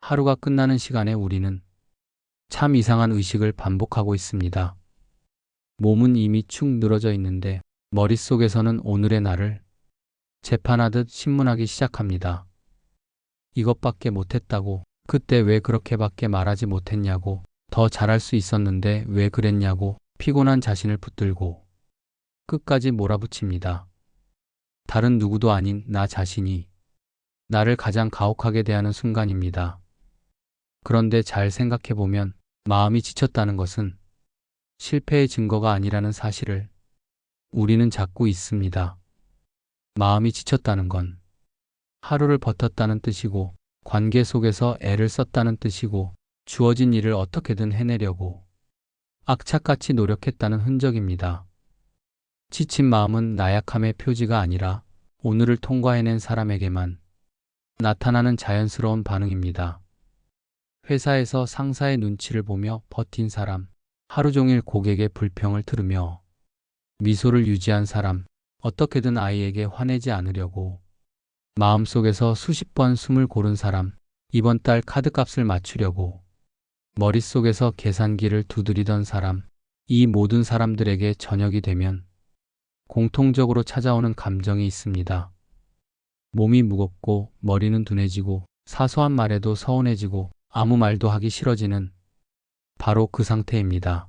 하루가 끝나는 시간에 우리는 참 이상한 의식을 반복하고 있습니다. 몸은 이미 축 늘어져 있는데 머릿속에서는 오늘의 나를 재판하듯 신문하기 시작합니다. 이것밖에 못했다고, 그때 왜 그렇게밖에 말하지 못했냐고, 더 잘할 수 있었는데 왜 그랬냐고 피곤한 자신을 붙들고 끝까지 몰아붙입니다. 다른 누구도 아닌 나 자신이 나를 가장 가혹하게 대하는 순간입니다. 그런데 잘 생각해보면 마음이 지쳤다는 것은 실패의 증거가 아니라는 사실을 우리는 잡고 있습니다. 마음이 지쳤다는 건 하루를 버텼다는 뜻이고, 관계 속에서 애를 썼다는 뜻이고, 주어진 일을 어떻게든 해내려고 악착같이 노력했다는 흔적입니다. 지친 마음은 나약함의 표지가 아니라 오늘을 통과해낸 사람에게만 나타나는 자연스러운 반응입니다. 회사에서 상사의 눈치를 보며 버틴 사람, 하루 종일 고객의 불평을 들으며 미소를 유지한 사람, 어떻게든 아이에게 화내지 않으려고 마음속에서 수십 번 숨을 고른 사람, 이번 달 카드값을 맞추려고 머릿속에서 계산기를 두드리던 사람, 이 모든 사람들에게 저녁이 되면 공통적으로 찾아오는 감정이 있습니다. 몸이 무겁고 머리는 둔해지고 사소한 말에도 서운해지고 아무 말도 하기 싫어지는 바로 그 상태입니다.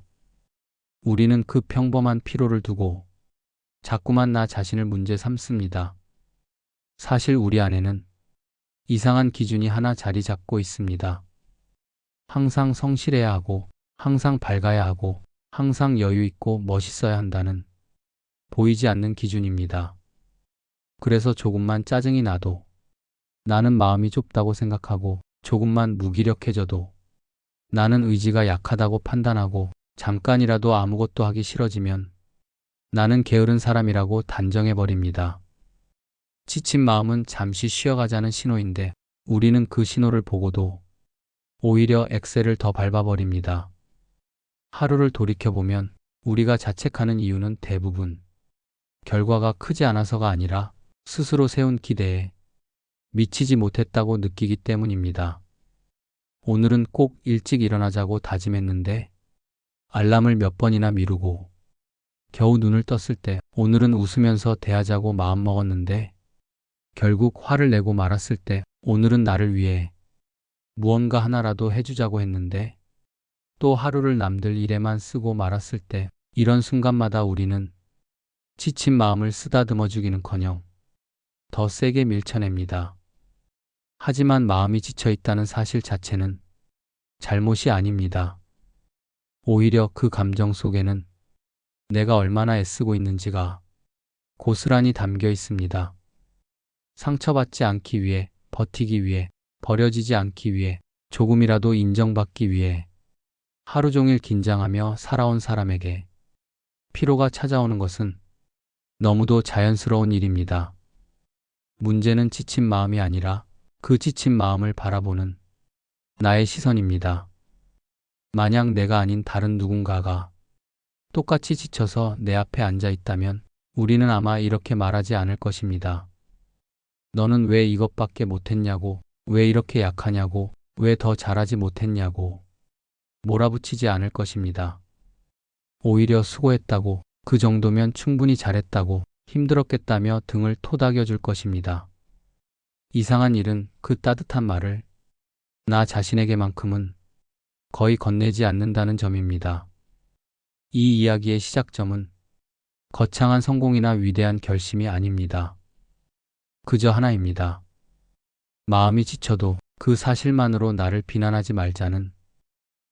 우리는 그 평범한 피로를 두고 자꾸만 나 자신을 문제 삼습니다. 사실 우리 안에는 이상한 기준이 하나 자리 잡고 있습니다. 항상 성실해야 하고, 항상 밝아야 하고, 항상 여유 있고 멋있어야 한다는 보이지 않는 기준입니다. 그래서 조금만 짜증이 나도 나는 마음이 좁다고 생각하고, 조금만 무기력해져도 나는 의지가 약하다고 판단하고, 잠깐이라도 아무것도 하기 싫어지면 나는 게으른 사람이라고 단정해버립니다. 지친 마음은 잠시 쉬어가자는 신호인데 우리는 그 신호를 보고도 오히려 엑셀을 더 밟아버립니다. 하루를 돌이켜보면 우리가 자책하는 이유는 대부분 결과가 크지 않아서가 아니라 스스로 세운 기대에 미치지 못했다고 느끼기 때문입니다. 오늘은 꼭 일찍 일어나자고 다짐했는데 알람을 몇 번이나 미루고, 겨우 눈을 떴을 때 오늘은 웃으면서 대하자고 마음먹었는데 결국 화를 내고 말았을 때 오늘은 나를 위해 무언가 하나라도 해주자고 했는데 또 하루를 남들 일에만 쓰고 말았을 때, 이런 순간마다 우리는 지친 마음을 쓰다듬어 주기는커녕 더 세게 밀쳐냅니다. 하지만 마음이 지쳐 있다는 사실 자체는 잘못이 아닙니다. 오히려 그 감정 속에는 내가 얼마나 애쓰고 있는지가 고스란히 담겨 있습니다. 상처받지 않기 위해, 버티기 위해, 버려지지 않기 위해, 조금이라도 인정받기 위해 하루 종일 긴장하며 살아온 사람에게 피로가 찾아오는 것은 너무도 자연스러운 일입니다. 문제는 지친 마음이 아니라 그 지친 마음을 바라보는 나의 시선입니다. 만약 내가 아닌 다른 누군가가 똑같이 지쳐서 내 앞에 앉아 있다면 우리는 아마 이렇게 말하지 않을 것입니다. 너는 왜 이것밖에 못했냐고, 왜 이렇게 약하냐고, 왜 더 잘하지 못했냐고 몰아붙이지 않을 것입니다. 오히려 수고했다고, 그 정도면 충분히 잘했다고, 힘들었겠다며 등을 토닥여 줄 것입니다. 이상한 일은 그 따뜻한 말을 나 자신에게만큼은 거의 건네지 않는다는 점입니다. 이 이야기의 시작점은 거창한 성공이나 위대한 결심이 아닙니다. 그저 하나입니다. 마음이 지쳐도 그 사실만으로 나를 비난하지 말자는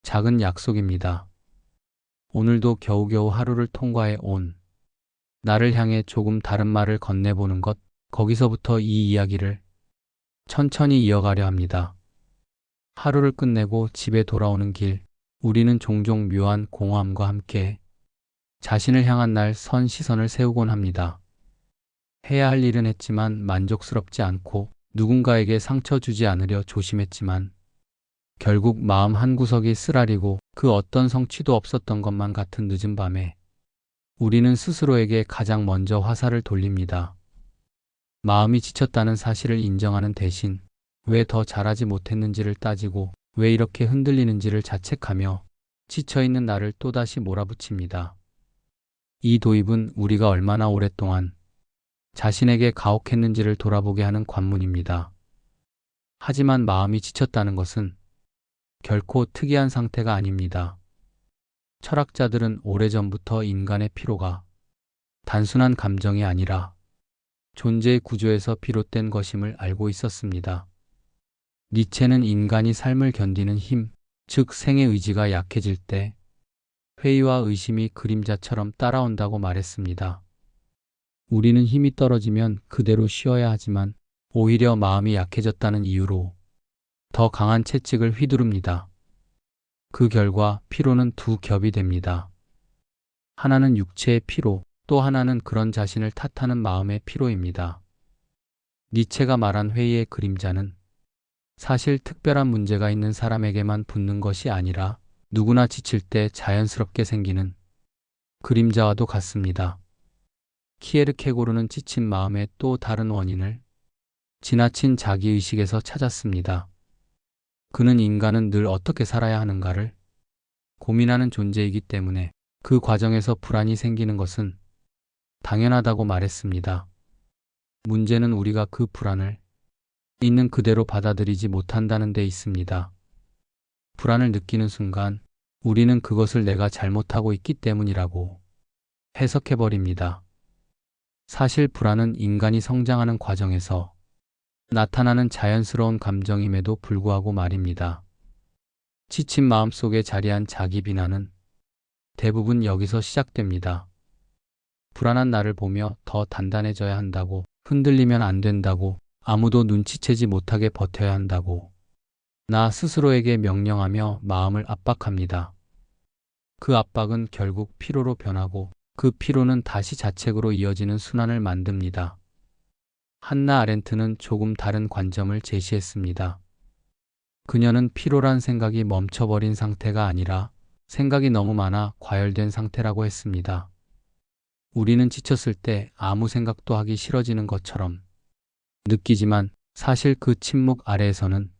작은 약속입니다. 오늘도 겨우겨우 하루를 통과해 온 나를 향해 조금 다른 말을 건네보는 것, 거기서부터 이 이야기를 천천히 이어가려 합니다. 하루를 끝내고 집에 돌아오는 길, 우리는 종종 묘한 공허함과 함께 자신을 향한 날 선 시선을 세우곤 합니다. 해야 할 일은 했지만 만족스럽지 않고, 누군가에게 상처 주지 않으려 조심했지만 결국 마음 한구석이 쓰라리고 그 어떤 성취도 없었던 것만 같은 늦은 밤에 우리는 스스로에게 가장 먼저 화살을 돌립니다. 마음이 지쳤다는 사실을 인정하는 대신 왜 더 잘하지 못했는지를 따지고 왜 이렇게 흔들리는지를 자책하며 지쳐있는 나를 또다시 몰아붙입니다. 이 도입은 우리가 얼마나 오랫동안 자신에게 가혹했는지를 돌아보게 하는 관문입니다. 하지만 마음이 지쳤다는 것은 결코 특이한 상태가 아닙니다. 철학자들은 오래전부터 인간의 피로가 단순한 감정이 아니라 존재의 구조에서 비롯된 것임을 알고 있었습니다. 니체는 인간이 삶을 견디는 힘, 즉 생의 의지가 약해질 때 회의와 의심이 그림자처럼 따라온다고 말했습니다. 우리는 힘이 떨어지면 그대로 쉬어야 하지만 오히려 마음이 약해졌다는 이유로 더 강한 채찍을 휘두릅니다. 그 결과 피로는 두 겹이 됩니다. 하나는 육체의 피로, 또 하나는 그런 자신을 탓하는 마음의 피로입니다. 니체가 말한 회의의 그림자는 사실 특별한 문제가 있는 사람에게만 붙는 것이 아니라 누구나 지칠 때 자연스럽게 생기는 그림자와도 같습니다. 키에르케고르는 지친 마음의 또 다른 원인을 지나친 자기의식에서 찾았습니다. 그는 인간은 늘 어떻게 살아야 하는가를 고민하는 존재이기 때문에 그 과정에서 불안이 생기는 것은 당연하다고 말했습니다. 문제는 우리가 그 불안을 있는 그대로 받아들이지 못한다는 데 있습니다. 불안을 느끼는 순간 우리는 그것을 내가 잘못하고 있기 때문이라고 해석해버립니다. 사실 불안은 인간이 성장하는 과정에서 나타나는 자연스러운 감정임에도 불구하고 말입니다. 지친 마음속에 자리한 자기 비난은 대부분 여기서 시작됩니다. 불안한 나를 보며 더 단단해져야 한다고, 흔들리면 안 된다고, 아무도 눈치채지 못하게 버텨야 한다고 나 스스로에게 명령하며 마음을 압박합니다. 그 압박은 결국 피로로 변하고 그 피로는 다시 자책으로 이어지는 순환을 만듭니다. 한나 아렌트는 조금 다른 관점을 제시했습니다. 그녀는 피로란 생각이 멈춰버린 상태가 아니라 생각이 너무 많아 과열된 상태라고 했습니다. 우리는 지쳤을 때 아무 생각도 하기 싫어지는 것처럼 느끼지만 사실 그 침묵 아래에서는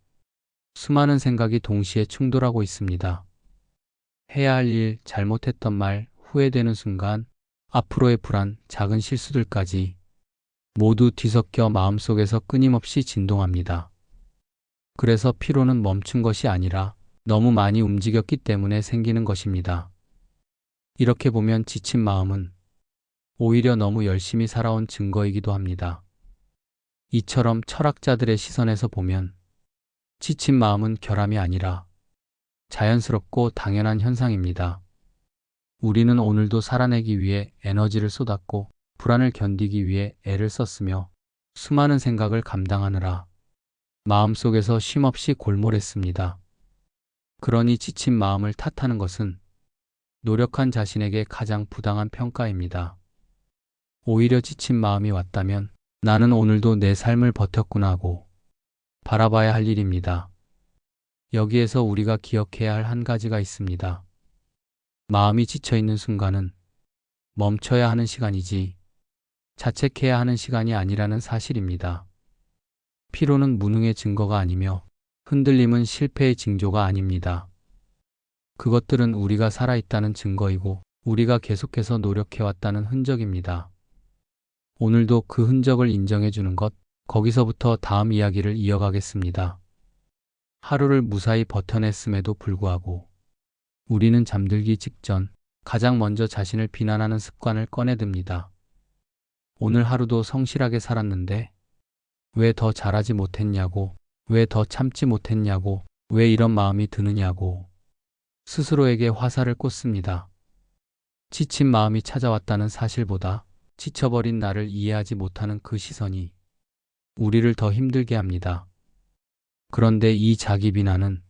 수많은 생각이 동시에 충돌하고 있습니다. 해야 할 일, 잘못했던 말, 후회되는 순간, 앞으로의 불안, 작은 실수들까지 모두 뒤섞여 마음속에서 끊임없이 진동합니다. 그래서 피로는 멈춘 것이 아니라 너무 많이 움직였기 때문에 생기는 것입니다. 이렇게 보면 지친 마음은 오히려 너무 열심히 살아온 증거이기도 합니다. 이처럼 철학자들의 시선에서 보면 지친 마음은 결함이 아니라 자연스럽고 당연한 현상입니다. 우리는 오늘도 살아내기 위해 에너지를 쏟았고 불안을 견디기 위해 애를 썼으며 수많은 생각을 감당하느라 마음속에서 쉼없이 골몰했습니다. 그러니 지친 마음을 탓하는 것은 노력한 자신에게 가장 부당한 평가입니다. 오히려 지친 마음이 왔다면 나는 오늘도 내 삶을 버텼구나 하고 바라봐야 할 일입니다. 여기에서 우리가 기억해야 할 한 가지가 있습니다. 마음이 지쳐있는 순간은 멈춰야 하는 시간이지 자책해야 하는 시간이 아니라는 사실입니다. 피로는 무능의 증거가 아니며 흔들림은 실패의 징조가 아닙니다. 그것들은 우리가 살아있다는 증거이고 우리가 계속해서 노력해왔다는 흔적입니다. 오늘도 그 흔적을 인정해주는 것, 거기서부터 다음 이야기를 이어가겠습니다. 하루를 무사히 버텨냈음에도 불구하고 우리는 잠들기 직전 가장 먼저 자신을 비난하는 습관을 꺼내듭니다. 오늘 하루도 성실하게 살았는데 왜 더 잘하지 못했냐고, 왜 더 참지 못했냐고, 왜 이런 마음이 드느냐고 스스로에게 화살을 꽂습니다. 지친 마음이 찾아왔다는 사실보다 지쳐버린 나를 이해하지 못하는 그 시선이 우리를 더 힘들게 합니다. 그런데 이 자기 비난은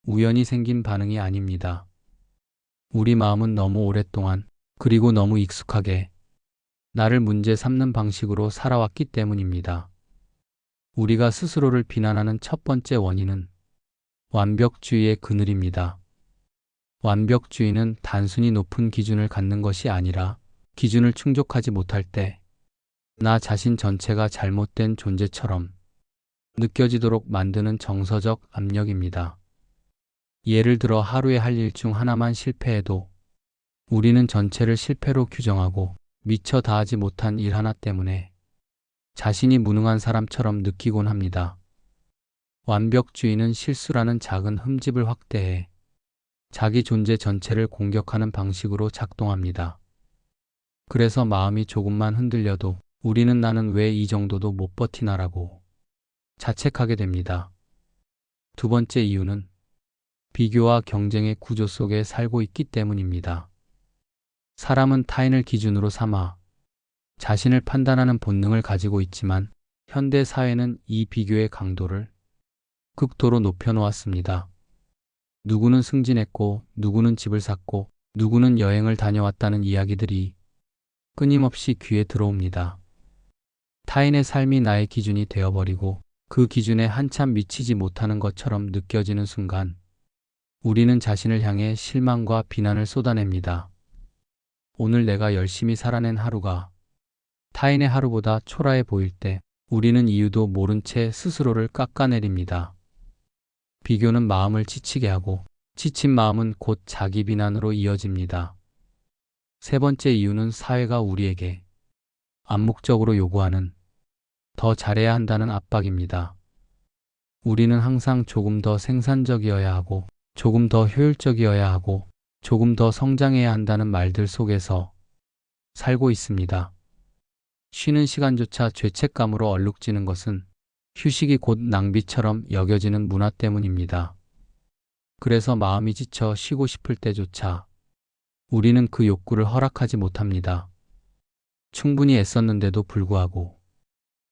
우연히 생긴 반응이 아닙니다. 우리 마음은 너무 오랫동안 그리고 너무 익숙하게 나를 문제 삼는 방식으로 살아왔기 때문입니다. 우리가 스스로를 비난하는 첫 번째 원인은 완벽주의의 그늘입니다. 완벽주의는 단순히 높은 기준을 갖는 것이 아니라 기준을 충족하지 못할 때 나 자신 전체가 잘못된 존재처럼 느껴지도록 만드는 정서적 압력입니다. 예를 들어 하루에 할 일 중 하나만 실패해도 우리는 전체를 실패로 규정하고 미처 다하지 못한 일 하나 때문에 자신이 무능한 사람처럼 느끼곤 합니다. 완벽주의는 실수라는 작은 흠집을 확대해 자기 존재 전체를 공격하는 방식으로 작동합니다. 그래서 마음이 조금만 흔들려도 우리는 나는 왜 이 정도도 못 버티나라고 자책하게 됩니다. 두 번째 이유는 비교와 경쟁의 구조 속에 살고 있기 때문입니다. 사람은 타인을 기준으로 삼아 자신을 판단하는 본능을 가지고 있지만 현대 사회는 이 비교의 강도를 극도로 높여놓았습니다. 누구는 승진했고, 누구는 집을 샀고, 누구는 여행을 다녀왔다는 이야기들이 끊임없이 귀에 들어옵니다. 타인의 삶이 나의 기준이 되어버리고 그 기준에 한참 미치지 못하는 것처럼 느껴지는 순간 우리는 자신을 향해 실망과 비난을 쏟아냅니다. 오늘 내가 열심히 살아낸 하루가 타인의 하루보다 초라해 보일 때 우리는 이유도 모른 채 스스로를 깎아내립니다. 비교는 마음을 지치게 하고 지친 마음은 곧 자기 비난으로 이어집니다. 세 번째 이유는 사회가 우리에게 암묵적으로 요구하는 더 잘해야 한다는 압박입니다. 우리는 항상 조금 더 생산적이어야 하고 조금 더 효율적이어야 하고 조금 더 성장해야 한다는 말들 속에서 살고 있습니다. 쉬는 시간조차 죄책감으로 얼룩지는 것은 휴식이 곧 낭비처럼 여겨지는 문화 때문입니다. 그래서 마음이 지쳐 쉬고 싶을 때조차 우리는 그 욕구를 허락하지 못합니다. 충분히 애썼는데도 불구하고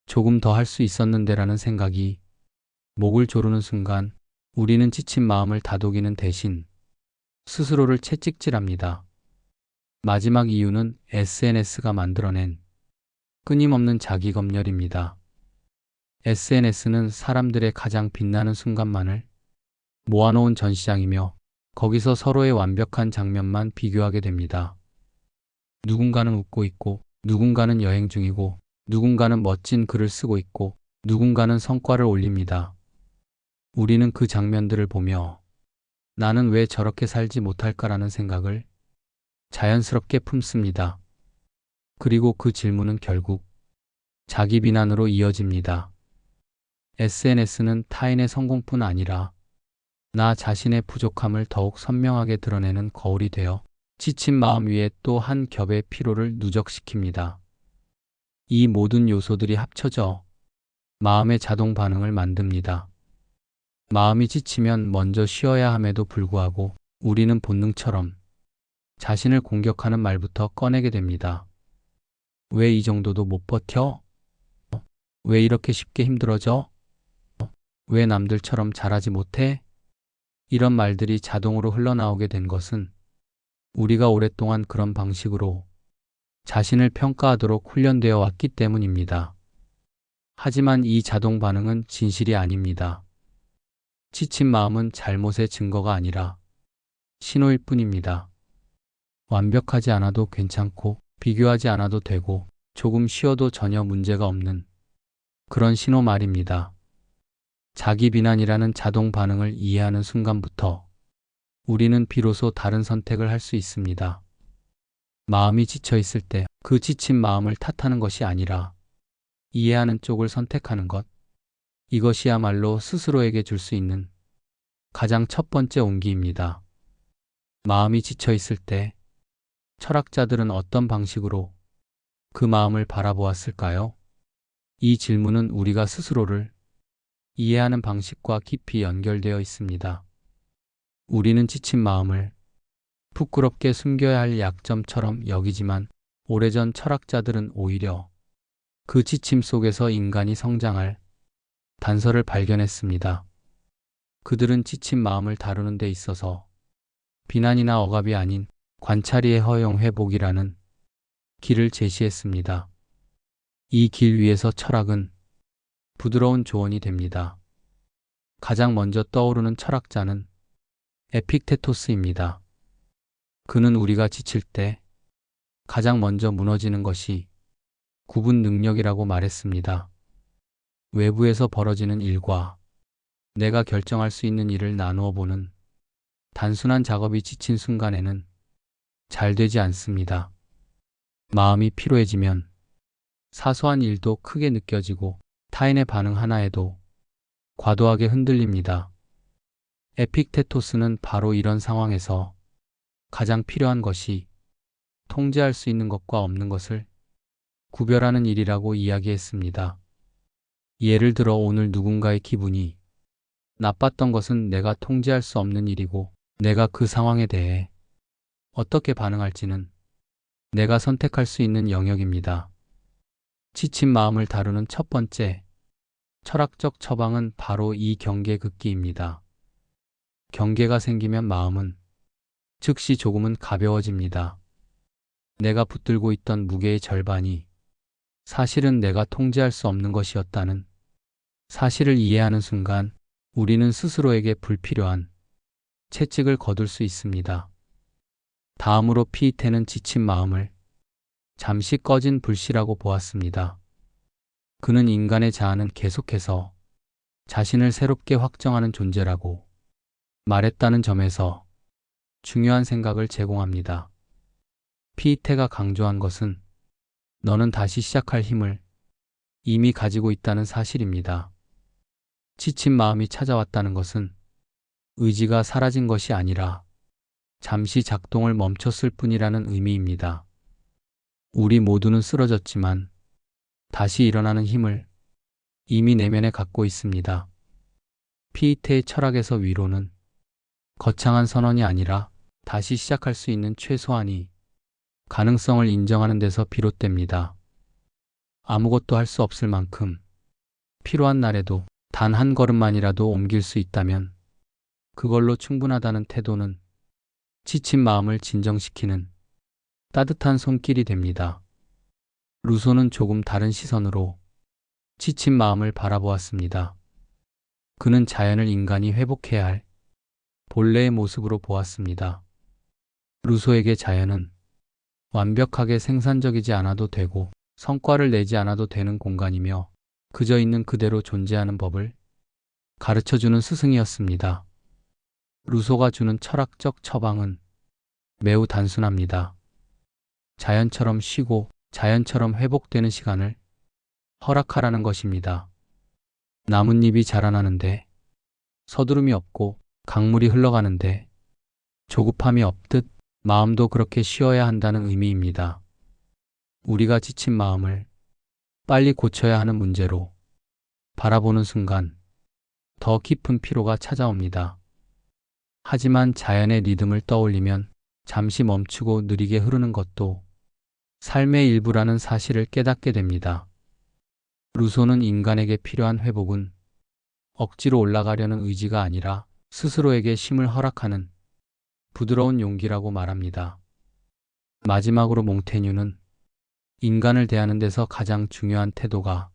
조금 더 할 수 있었는데라는 생각이 목을 조르는 순간 우리는 지친 마음을 다독이는 대신 스스로를 채찍질합니다. 마지막 이유는 SNS가 만들어낸 끊임없는 자기검열입니다. SNS는 사람들의 가장 빛나는 순간만을 모아놓은 전시장이며 거기서 서로의 완벽한 장면만 비교하게 됩니다. 누군가는 웃고 있고 누군가는 여행 중이고 누군가는 멋진 글을 쓰고 있고 누군가는 성과를 올립니다. 우리는 그 장면들을 보며 나는 왜 저렇게 살지 못할까라는 생각을 자연스럽게 품습니다. 그리고 그 질문은 결국 자기 비난으로 이어집니다. SNS는 타인의 성공뿐 아니라 나 자신의 부족함을 더욱 선명하게 드러내는 거울이 되어 지친 마음 위에 또 한 겹의 피로를 누적시킵니다. 이 모든 요소들이 합쳐져 마음의 자동 반응을 만듭니다. 마음이 지치면 먼저 쉬어야 함에도 불구하고 우리는 본능처럼 자신을 공격하는 말부터 꺼내게 됩니다. 왜 이 정도도 못 버텨? 왜 이렇게 쉽게 힘들어져? 왜 남들처럼 잘하지 못해? 이런 말들이 자동으로 흘러나오게 된 것은 우리가 오랫동안 그런 방식으로 자신을 평가하도록 훈련되어 왔기 때문입니다. 하지만 이 자동 반응은 진실이 아닙니다. 지친 마음은 잘못의 증거가 아니라 신호일 뿐입니다. 완벽하지 않아도 괜찮고 비교하지 않아도 되고 조금 쉬어도 전혀 문제가 없는 그런 신호 말입니다. 자기 비난이라는 자동 반응을 이해하는 순간부터 우리는 비로소 다른 선택을 할 수 있습니다. 마음이 지쳐 있을 때 그 지친 마음을 탓하는 것이 아니라 이해하는 쪽을 선택하는 것. 이것이야말로 스스로에게 줄 수 있는 가장 첫 번째 온기입니다. 마음이 지쳐 있을 때 철학자들은 어떤 방식으로 그 마음을 바라보았을까요? 이 질문은 우리가 스스로를 이해하는 방식과 깊이 연결되어 있습니다. 우리는 지친 마음을 부끄럽게 숨겨야 할 약점처럼 여기지만 오래전 철학자들은 오히려 그 지침 속에서 인간이 성장할 단서를 발견했습니다. 그들은 지친 마음을 다루는 데 있어서 비난이나 억압이 아닌 관찰이의 허용 회복이라는 길을 제시했습니다. 이 길 위에서 철학은 부드러운 조언이 됩니다. 가장 먼저 떠오르는 철학자는 에픽테토스입니다. 그는 우리가 지칠 때 가장 먼저 무너지는 것이 구분 능력이라고 말했습니다. 외부에서 벌어지는 일과 내가 결정할 수 있는 일을 나누어 보는 단순한 작업이 지친 순간에는 잘 되지 않습니다. 마음이 피로해지면 사소한 일도 크게 느껴지고 타인의 반응 하나에도 과도하게 흔들립니다. 에픽테토스는 바로 이런 상황에서 가장 필요한 것이 통제할 수 있는 것과 없는 것을 구별하는 일이라고 이야기했습니다. 예를 들어 오늘 누군가의 기분이 나빴던 것은 내가 통제할 수 없는 일이고 내가 그 상황에 대해 어떻게 반응할지는 내가 선택할 수 있는 영역입니다. 지친 마음을 다루는 첫 번째 철학적 처방은 바로 이 경계 긋기입니다. 경계가 생기면 마음은 즉시 조금은 가벼워집니다. 내가 붙들고 있던 무게의 절반이 사실은 내가 통제할 수 없는 것이었다는 사실을 이해하는 순간 우리는 스스로에게 불필요한 채찍을 거둘 수 있습니다. 다음으로 피이테는 지친 마음을 잠시 꺼진 불씨라고 보았습니다. 그는 인간의 자아는 계속해서 자신을 새롭게 확정하는 존재라고 말했다는 점에서 중요한 생각을 제공합니다. 피이테가 강조한 것은 너는 다시 시작할 힘을 이미 가지고 있다는 사실입니다. 지친 마음이 찾아왔다는 것은 의지가 사라진 것이 아니라 잠시 작동을 멈췄을 뿐이라는 의미입니다. 우리 모두는 쓰러졌지만 다시 일어나는 힘을 이미 내면에 갖고 있습니다. 피이테의 철학에서 위로는 거창한 선언이 아니라 다시 시작할 수 있는 최소한의 가능성을 인정하는 데서 비롯됩니다. 아무것도 할 수 없을 만큼 필요한 날에도 단 한 걸음만이라도 옮길 수 있다면 그걸로 충분하다는 태도는 지친 마음을 진정시키는 따뜻한 손길이 됩니다. 루소는 조금 다른 시선으로 지친 마음을 바라보았습니다. 그는 자연을 인간이 회복해야 할 본래의 모습으로 보았습니다. 루소에게 자연은 완벽하게 생산적이지 않아도 되고 성과를 내지 않아도 되는 공간이며 그저 있는 그대로 존재하는 법을 가르쳐주는 스승이었습니다. 루소가 주는 철학적 처방은 매우 단순합니다. 자연처럼 쉬고 자연처럼 회복되는 시간을 허락하라는 것입니다. 나뭇잎이 자라나는데 서두름이 없고 강물이 흘러가는데 조급함이 없듯 마음도 그렇게 쉬어야 한다는 의미입니다. 우리가 지친 마음을 빨리 고쳐야 하는 문제로 바라보는 순간 더 깊은 피로가 찾아옵니다. 하지만 자연의 리듬을 떠올리면 잠시 멈추고 느리게 흐르는 것도 삶의 일부라는 사실을 깨닫게 됩니다. 루소는 인간에게 필요한 회복은 억지로 올라가려는 의지가 아니라 스스로에게 쉼을 허락하는 부드러운 용기라고 말합니다. 마지막으로 몽테뉴는 인간을 대하는 데서 가장 중요한 태도가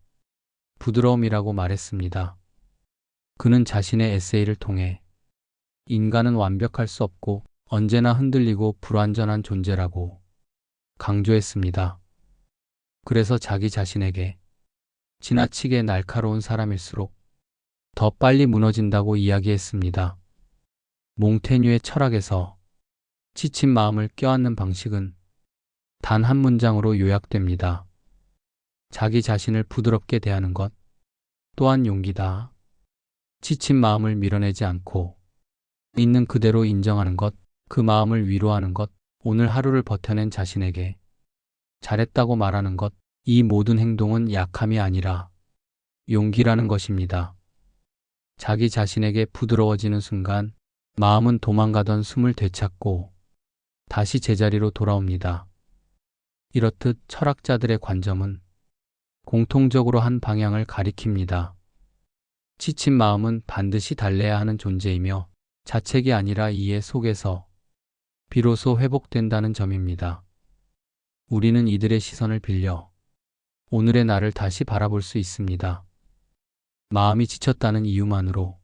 부드러움이라고 말했습니다. 그는 자신의 에세이를 통해 인간은 완벽할 수 없고 언제나 흔들리고 불완전한 존재라고 강조했습니다. 그래서 자기 자신에게 지나치게 날카로운 사람일수록 더 빨리 무너진다고 이야기했습니다. 몽테뉴의 철학에서 지친 마음을 껴안는 방식은 단 한 문장으로 요약됩니다. 자기 자신을 부드럽게 대하는 것 또한 용기다. 지친 마음을 밀어내지 않고 있는 그대로 인정하는 것, 그 마음을 위로하는 것, 오늘 하루를 버텨낸 자신에게 잘했다고 말하는 것, 이 모든 행동은 약함이 아니라 용기라는 것입니다. 자기 자신에게 부드러워지는 순간 마음은 도망가던 숨을 되찾고 다시 제자리로 돌아옵니다. 이렇듯 철학자들의 관점은 공통적으로 한 방향을 가리킵니다. 지친 마음은 반드시 달래야 하는 존재이며 자책이 아니라 이해 속에서 비로소 회복된다는 점입니다. 우리는 이들의 시선을 빌려 오늘의 나를 다시 바라볼 수 있습니다. 마음이 지쳤다는 이유만으로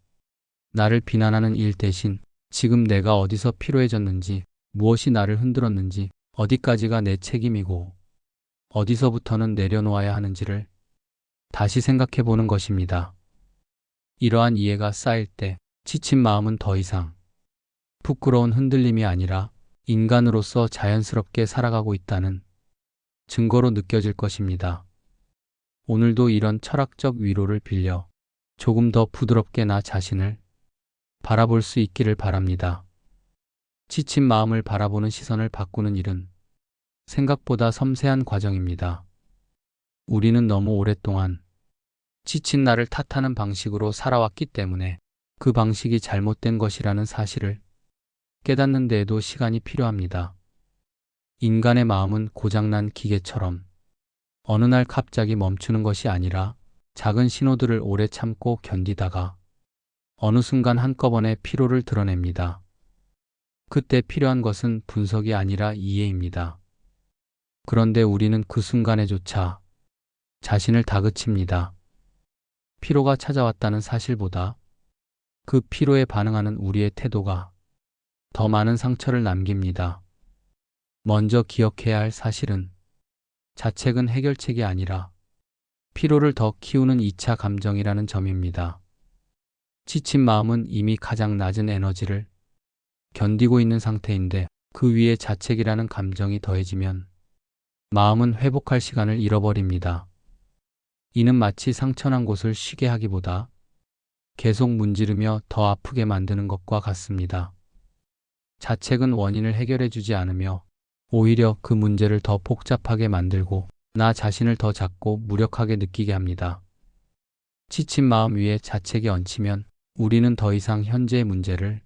나를 비난하는 일 대신 지금 내가 어디서 피로해졌는지, 무엇이 나를 흔들었는지, 어디까지가 내 책임이고 어디서부터는 내려놓아야 하는지를 다시 생각해 보는 것입니다. 이러한 이해가 쌓일 때 지친 마음은 더 이상 부끄러운 흔들림이 아니라 인간으로서 자연스럽게 살아가고 있다는 증거로 느껴질 것입니다. 오늘도 이런 철학적 위로를 빌려 조금 더 부드럽게 나 자신을 바라볼 수 있기를 바랍니다. 지친 마음을 바라보는 시선을 바꾸는 일은 생각보다 섬세한 과정입니다. 우리는 너무 오랫동안 지친 나를 탓하는 방식으로 살아왔기 때문에 그 방식이 잘못된 것이라는 사실을 깨닫는 데에도 시간이 필요합니다. 인간의 마음은 고장난 기계처럼 어느 날 갑자기 멈추는 것이 아니라 작은 신호들을 오래 참고 견디다가 어느 순간 한꺼번에 피로를 드러냅니다. 그때 필요한 것은 분석이 아니라 이해입니다. 그런데 우리는 그 순간에조차 자신을 다그칩니다. 피로가 찾아왔다는 사실보다 그 피로에 반응하는 우리의 태도가 더 많은 상처를 남깁니다. 먼저 기억해야 할 사실은 자책은 해결책이 아니라 피로를 더 키우는 2차 감정이라는 점입니다. 지친 마음은 이미 가장 낮은 에너지를 견디고 있는 상태인데 그 위에 자책이라는 감정이 더해지면 마음은 회복할 시간을 잃어버립니다. 이는 마치 상처난 곳을 쉬게 하기보다 계속 문지르며 더 아프게 만드는 것과 같습니다. 자책은 원인을 해결해 주지 않으며 오히려 그 문제를 더 복잡하게 만들고 나 자신을 더 작고 무력하게 느끼게 합니다. 지친 마음 위에 자책이 얹히면 우리는 더 이상 현재의 문제를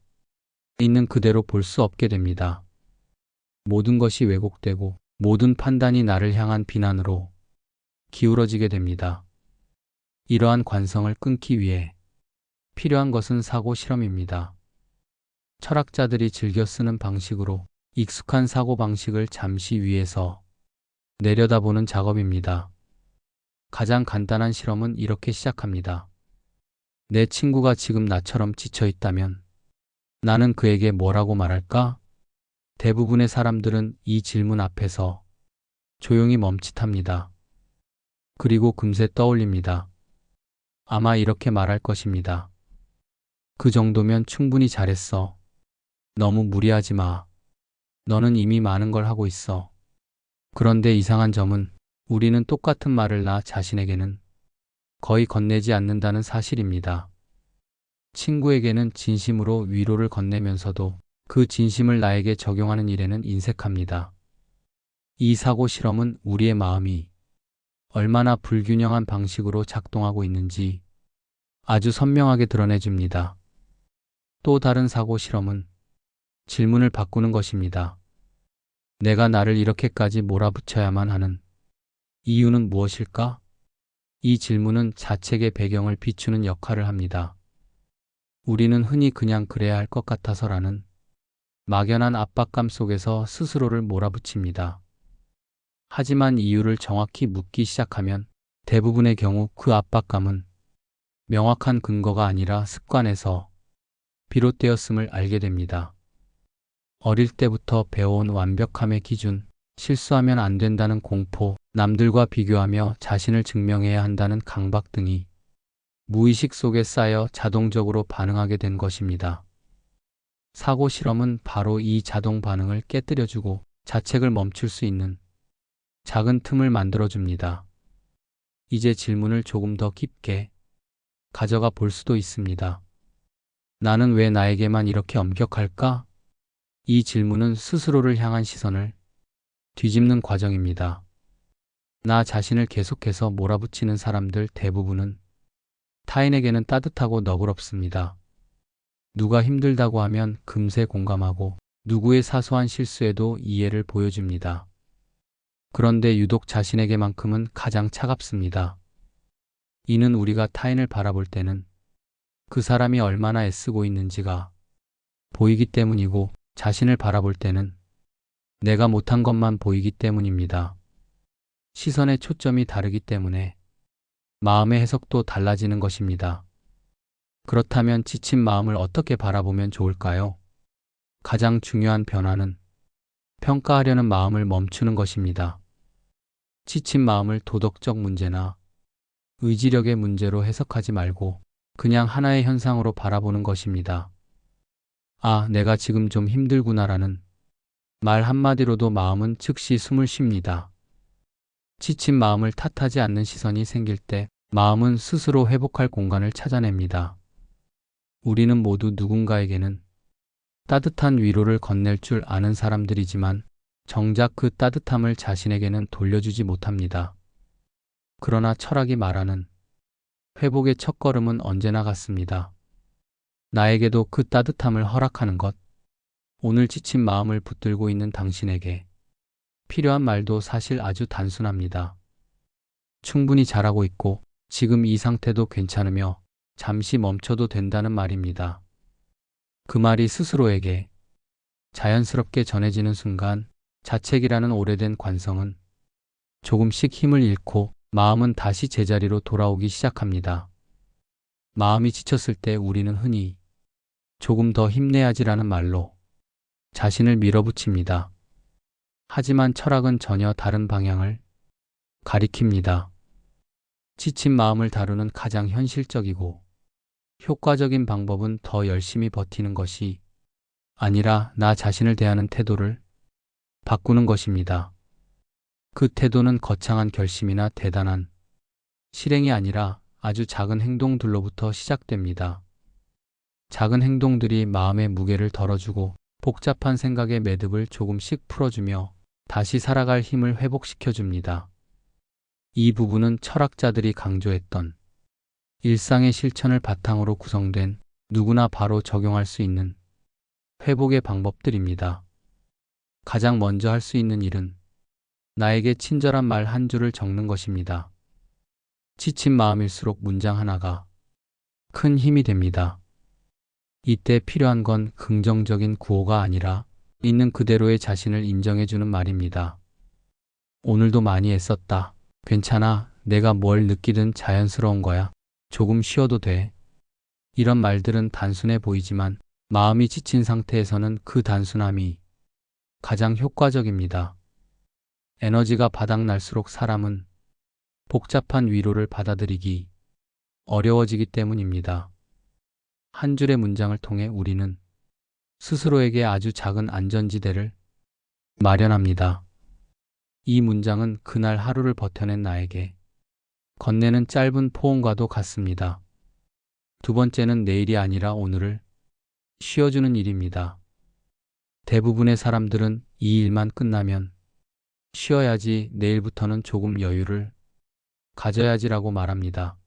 있는 그대로 볼 수 없게 됩니다. 모든 것이 왜곡되고 모든 판단이 나를 향한 비난으로 기울어지게 됩니다. 이러한 관성을 끊기 위해 필요한 것은 사고 실험입니다. 철학자들이 즐겨 쓰는 방식으로 익숙한 사고방식을 잠시 위에서 내려다보는 작업입니다. 가장 간단한 실험은 이렇게 시작합니다. 내 친구가 지금 나처럼 지쳐 있다면 나는 그에게 뭐라고 말할까? 대부분의 사람들은 이 질문 앞에서 조용히 멈칫합니다. 그리고 금세 떠올립니다. 아마 이렇게 말할 것입니다. 그 정도면 충분히 잘했어. 너무 무리하지 마. 너는 이미 많은 걸 하고 있어. 그런데 이상한 점은 우리는 똑같은 말을 나 자신에게는 거의 건네지 않는다는 사실입니다. 친구에게는 진심으로 위로를 건네면서도 그 진심을 나에게 적용하는 일에는 인색합니다. 이 사고 실험은 우리의 마음이 얼마나 불균형한 방식으로 작동하고 있는지 아주 선명하게 드러내줍니다. 또 다른 사고 실험은 질문을 바꾸는 것입니다. 내가 나를 이렇게까지 몰아붙여야만 하는 이유는 무엇일까? 이 질문은 자책의 배경을 비추는 역할을 합니다. 우리는 흔히 그냥 그래야 할 것 같아서라는 막연한 압박감 속에서 스스로를 몰아붙입니다. 하지만 이유를 정확히 묻기 시작하면 대부분의 경우 그 압박감은 명확한 근거가 아니라 습관에서 비롯되었음을 알게 됩니다. 어릴 때부터 배워온 완벽함의 기준, 실수하면 안 된다는 공포, 남들과 비교하며 자신을 증명해야 한다는 강박 등이 무의식 속에 쌓여 자동적으로 반응하게 된 것입니다. 사고 실험은 바로 이 자동 반응을 깨뜨려주고 자책을 멈출 수 있는 작은 틈을 만들어줍니다. 이제 질문을 조금 더 깊게 가져가 볼 수도 있습니다. 나는 왜 나에게만 이렇게 엄격할까? 이 질문은 스스로를 향한 시선을 뒤집는 과정입니다. 나 자신을 계속해서 몰아붙이는 사람들 대부분은 타인에게는 따뜻하고 너그럽습니다. 누가 힘들다고 하면 금세 공감하고 누구의 사소한 실수에도 이해를 보여줍니다. 그런데 유독 자신에게만큼은 가장 차갑습니다. 이는 우리가 타인을 바라볼 때는 그 사람이 얼마나 애쓰고 있는지가 보이기 때문이고 자신을 바라볼 때는 내가 못한 것만 보이기 때문입니다. 시선의 초점이 다르기 때문에 마음의 해석도 달라지는 것입니다. 그렇다면 지친 마음을 어떻게 바라보면 좋을까요? 가장 중요한 변화는 평가하려는 마음을 멈추는 것입니다. 지친 마음을 도덕적 문제나 의지력의 문제로 해석하지 말고 그냥 하나의 현상으로 바라보는 것입니다. 아, 내가 지금 좀 힘들구나라는 말 한마디로도 마음은 즉시 숨을 쉽니다. 지친 마음을 탓하지 않는 시선이 생길 때 마음은 스스로 회복할 공간을 찾아냅니다. 우리는 모두 누군가에게는 따뜻한 위로를 건넬 줄 아는 사람들이지만 정작 그 따뜻함을 자신에게는 돌려주지 못합니다. 그러나 철학이 말하는 회복의 첫걸음은 언제나 같습니다. 나에게도 그 따뜻함을 허락하는 것. 오늘 지친 마음을 붙들고 있는 당신에게 필요한 말도 사실 아주 단순합니다. 충분히 잘하고 있고 지금 이 상태도 괜찮으며 잠시 멈춰도 된다는 말입니다. 그 말이 스스로에게 자연스럽게 전해지는 순간 자책이라는 오래된 관성은 조금씩 힘을 잃고 마음은 다시 제자리로 돌아오기 시작합니다. 마음이 지쳤을 때 우리는 흔히 조금 더 힘내야지라는 말로 자신을 밀어붙입니다. 하지만 철학은 전혀 다른 방향을 가리킵니다. 지친 마음을 다루는 가장 현실적이고 효과적인 방법은 더 열심히 버티는 것이 아니라 나 자신을 대하는 태도를 바꾸는 것입니다. 그 태도는 거창한 결심이나 대단한 실행이 아니라 아주 작은 행동들로부터 시작됩니다. 작은 행동들이 마음의 무게를 덜어주고 복잡한 생각의 매듭을 조금씩 풀어주며 다시 살아갈 힘을 회복시켜줍니다. 이 부분은 철학자들이 강조했던 일상의 실천을 바탕으로 구성된 누구나 바로 적용할 수 있는 회복의 방법들입니다. 가장 먼저 할 수 있는 일은 나에게 친절한 말 한 줄을 적는 것입니다. 지친 마음일수록 문장 하나가 큰 힘이 됩니다. 이때 필요한 건 긍정적인 구호가 아니라 있는 그대로의 자신을 인정해주는 말입니다. 오늘도 많이 애썼다. 괜찮아. 내가 뭘 느끼든 자연스러운 거야. 조금 쉬어도 돼. 이런 말들은 단순해 보이지만 마음이 지친 상태에서는 그 단순함이 가장 효과적입니다. 에너지가 바닥날수록 사람은 복잡한 위로를 받아들이기 어려워지기 때문입니다. 한 줄의 문장을 통해 우리는 스스로에게 아주 작은 안전지대를 마련합니다. 이 문장은 그날 하루를 버텨낸 나에게 건네는 짧은 포옹과도 같습니다. 두 번째는 내일이 아니라 오늘을 쉬어주는 일입니다. 대부분의 사람들은 이 일만 끝나면 쉬어야지, 내일부터는 조금 여유를 가져야지라고 말합니다.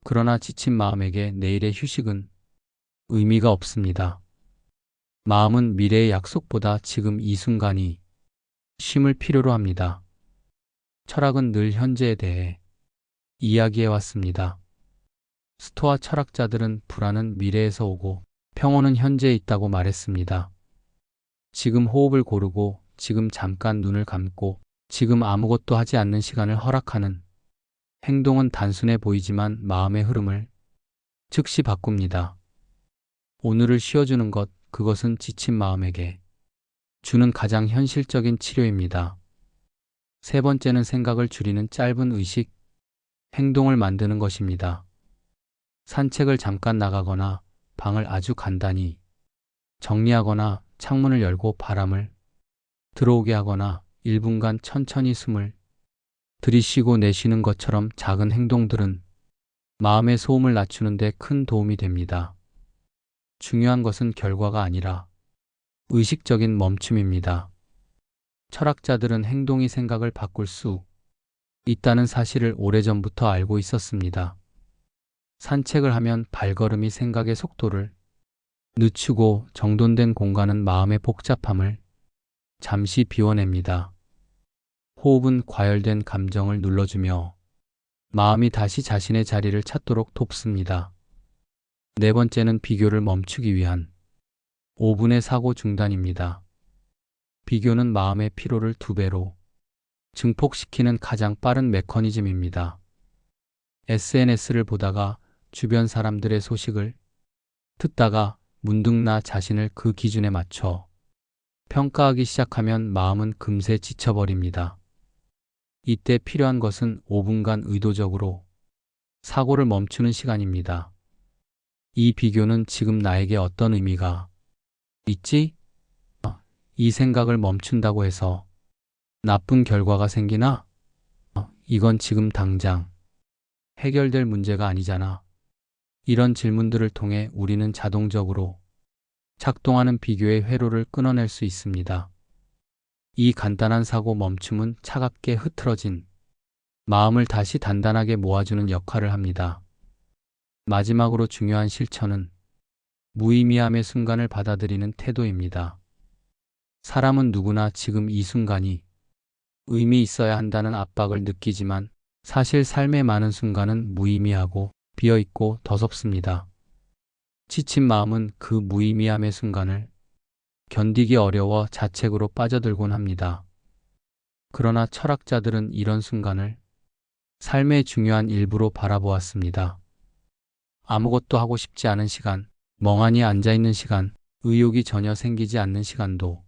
그러나 지친 마음에게 내일의 휴식은 의미가 없습니다. 마음은 미래의 약속보다 지금 이 순간이 쉼을 필요로 합니다. 철학은 늘 현재에 대해 이야기해 왔습니다. 스토아 철학자들은 불안은 미래에서 오고 평온은 현재에 있다고 말했습니다. 지금 호흡을 고르고 지금 잠깐 눈을 감고 지금 아무것도 하지 않는 시간을 허락하는 행동은 단순해 보이지만 마음의 흐름을 즉시 바꿉니다. 오늘을 쉬어주는 것, 그것은 지친 마음에게 주는 가장 현실적인 치료입니다. 세 번째는 생각을 줄이는 짧은 의식, 행동을 만드는 것입니다. 산책을 잠깐 나가거나 방을 아주 간단히 정리하거나 창문을 열고 바람을 들어오게 하거나 1분간 천천히 숨을 들이쉬고 내쉬는 것처럼 작은 행동들은 마음의 소음을 낮추는 데 큰 도움이 됩니다. 중요한 것은 결과가 아니라 의식적인 멈춤입니다. 철학자들은 행동이 생각을 바꿀 수 있다는 사실을 오래전부터 알고 있었습니다. 산책을 하면 발걸음이 생각의 속도를 늦추고 정돈된 공간은 마음의 복잡함을 잠시 비워냅니다. 호흡은 과열된 감정을 눌러주며 마음이 다시 자신의 자리를 찾도록 돕습니다. 네 번째는 비교를 멈추기 위한 5분의 사고 중단입니다. 비교는 마음의 피로를 2배로 증폭시키는 가장 빠른 메커니즘입니다. SNS를 보다가 주변 사람들의 소식을 듣다가 문득 나 자신을 그 기준에 맞춰 평가하기 시작하면 마음은 금세 지쳐버립니다. 이때 필요한 것은 5분간 의도적으로 사고를 멈추는 시간입니다. 이 비교는 지금 나에게 어떤 의미가 있지? 이 생각을 멈춘다고 해서 나쁜 결과가 생기나? 이건 지금 당장 해결될 문제가 아니잖아. 이런 질문들을 통해 우리는 자동적으로 작동하는 비교의 회로를 끊어낼 수 있습니다. 이 간단한 사고 멈춤은 차갑게 흐트러진 마음을 다시 단단하게 모아주는 역할을 합니다. 마지막으로 중요한 실천은 무의미함의 순간을 받아들이는 태도입니다. 사람은 누구나 지금 이 순간이 의미 있어야 한다는 압박을 느끼지만 사실 삶의 많은 순간은 무의미하고 비어있고 더섭습니다. 지친 마음은 그 무의미함의 순간을 견디기 어려워 자책으로 빠져들곤 합니다. 그러나 철학자들은 이런 순간을 삶의 중요한 일부로 바라보았습니다. 아무것도 하고 싶지 않은 시간, 멍하니 앉아있는 시간, 의욕이 전혀 생기지 않는 시간도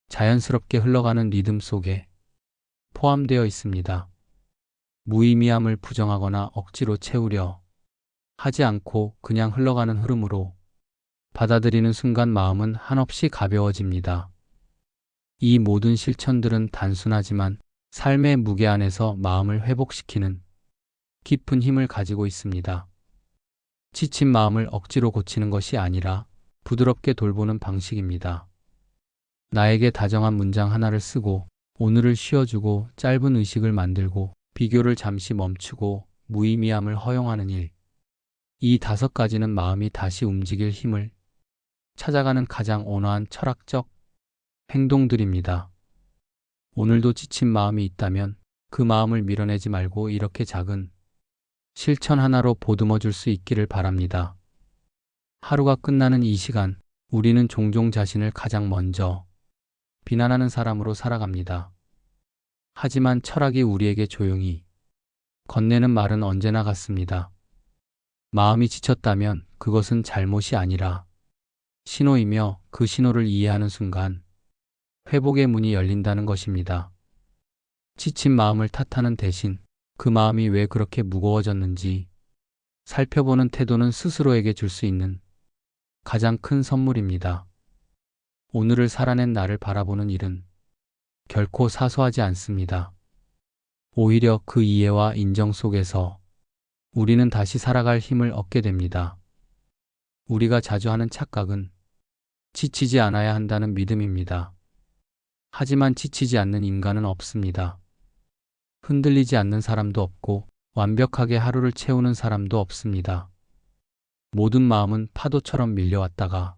자연스럽게 흘러가는 리듬 속에 포함되어 있습니다. 무의미함을 부정하거나 억지로 채우려 하지 않고 그냥 흘러가는 흐름으로 받아들이는 순간 마음은 한없이 가벼워집니다. 이 모든 실천들은 단순하지만 삶의 무게 안에서 마음을 회복시키는 깊은 힘을 가지고 있습니다. 지친 마음을 억지로 고치는 것이 아니라 부드럽게 돌보는 방식입니다. 나에게 다정한 문장 하나를 쓰고 오늘을 쉬어주고 짧은 의식을 만들고 비교를 잠시 멈추고 무의미함을 허용하는 일. 이 5가지는 마음이 다시 움직일 힘을 찾아가는 가장 온화한 철학적 행동들입니다. 오늘도 지친 마음이 있다면 그 마음을 밀어내지 말고 이렇게 작은 실천 하나로 보듬어 줄 수 있기를 바랍니다. 하루가 끝나는 이 시간, 우리는 종종 자신을 가장 먼저 비난하는 사람으로 살아갑니다. 하지만 철학이 우리에게 조용히 건네는 말은 언제나 같습니다. 마음이 지쳤다면 그것은 잘못이 아니라 신호이며 그 신호를 이해하는 순간 회복의 문이 열린다는 것입니다. 지친 마음을 탓하는 대신 그 마음이 왜 그렇게 무거워졌는지 살펴보는 태도는 스스로에게 줄 수 있는 가장 큰 선물입니다. 오늘을 살아낸 나를 바라보는 일은 결코 사소하지 않습니다. 오히려 그 이해와 인정 속에서 우리는 다시 살아갈 힘을 얻게 됩니다. 우리가 자주 하는 착각은 지치지 않아야 한다는 믿음입니다. 하지만 지치지 않는 인간은 없습니다. 흔들리지 않는 사람도 없고 완벽하게 하루를 채우는 사람도 없습니다. 모든 마음은 파도처럼 밀려왔다가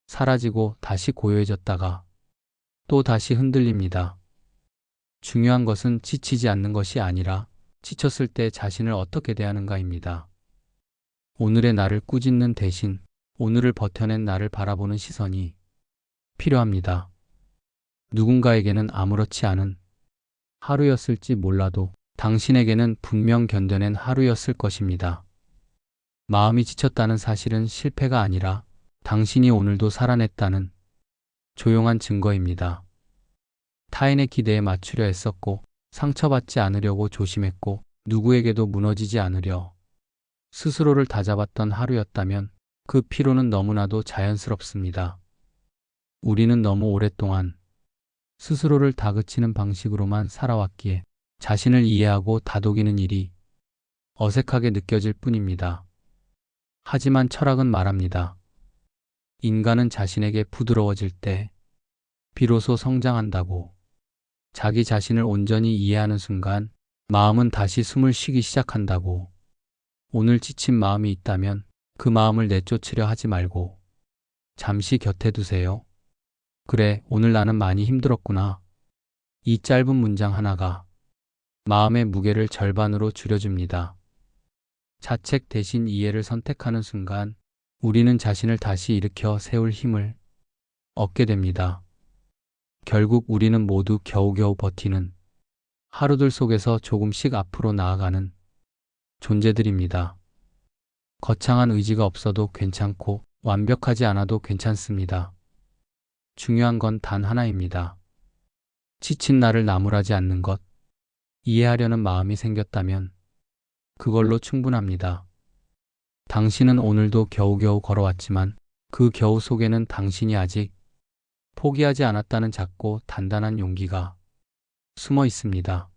사라지고 다시 고요해졌다가 또 다시 흔들립니다. 중요한 것은 지치지 않는 것이 아니라 지쳤을 때 자신을 어떻게 대하는가입니다. 오늘의 나를 꾸짖는 대신 오늘을 버텨낸 나를 바라보는 시선이 필요합니다. 누군가에게는 아무렇지 않은 하루였을지 몰라도 당신에게는 분명 견뎌낸 하루였을 것입니다. 마음이 지쳤다는 사실은 실패가 아니라 당신이 오늘도 살아냈다는 조용한 증거입니다. 타인의 기대에 맞추려 애썼고 상처받지 않으려고 조심했고 누구에게도 무너지지 않으려 스스로를 다잡았던 하루였다면 그 피로는 너무나도 자연스럽습니다. 우리는 너무 오랫동안 스스로를 다그치는 방식으로만 살아왔기에 자신을 이해하고 다독이는 일이 어색하게 느껴질 뿐입니다. 하지만 철학은 말합니다. 인간은 자신에게 부드러워질 때 비로소 성장한다고. 자기 자신을 온전히 이해하는 순간 마음은 다시 숨을 쉬기 시작한다고. 오늘 지친 마음이 있다면 그 마음을 내쫓으려 하지 말고 잠시 곁에 두세요. 그래, 오늘 나는 많이 힘들었구나. 이 짧은 문장 하나가 마음의 무게를 절반으로 줄여줍니다. 자책 대신 이해를 선택하는 순간 우리는 자신을 다시 일으켜 세울 힘을 얻게 됩니다. 결국 우리는 모두 겨우겨우 버티는 하루들 속에서 조금씩 앞으로 나아가는 존재들입니다. 거창한 의지가 없어도 괜찮고 완벽하지 않아도 괜찮습니다. 중요한 건 단 하나입니다. 지친 나를 나무라지 않는 것. 이해하려는 마음이 생겼다면 그걸로 충분합니다. 당신은 오늘도 겨우겨우 걸어왔지만 그 겨우 속에는 당신이 아직 포기하지 않았다는 작고 단단한 용기가 숨어 있습니다.